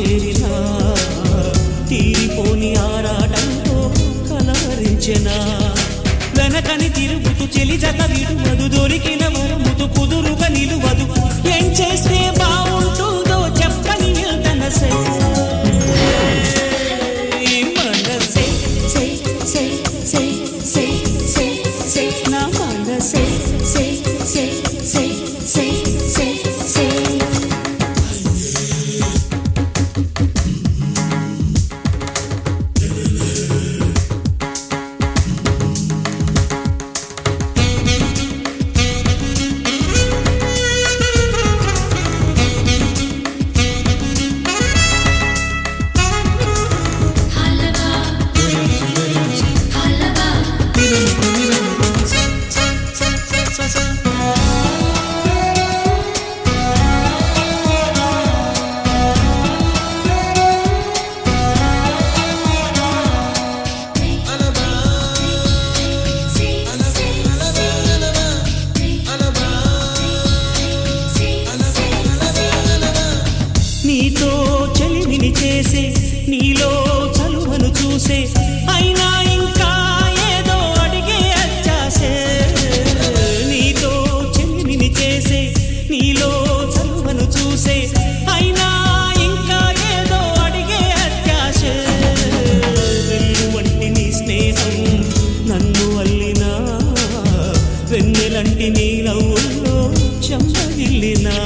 చేరినా తీరిపోని ఆరాటంతో కలవరించెనా వెనకని తిరుగుతూ చెలి జత విడువదు దొరికిన వరముతు కుదురుగా నిలువదు ఏం చేస్తే బాగుంటుందో చెప్పని వెళ్తనసే మనసే సే సే సే సే సే సే నా మనసే సే సే సే సే సే సే నీతో చెలిమిని చేసే నీలో చలువను చూసే అయినా ఇంకా ఏదో అడిగే అచ్చాసే నీతో చెలిమిని చేసే నీలో చలువను చూసే అయినా ఇంకా ఏదో అడిగే అత్యాసే వెన్ను వంటి నీ స్నేహం నన్ను అల్లినా వెన్నెలంటి నీ నవ్వుల్లో చెంపగిల్లినా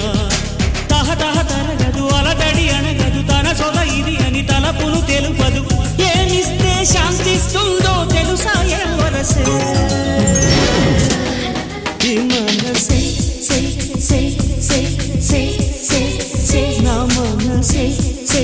తహతహ తరగదు అలతడి అనగదు తన సొద ఇది అని తలపులు తెలుపదు ఏమిస్తే శాంతిస్తుందో తెలుసా ఎవరసే మనసే సే సే సే సే సే సే నా మనసే సే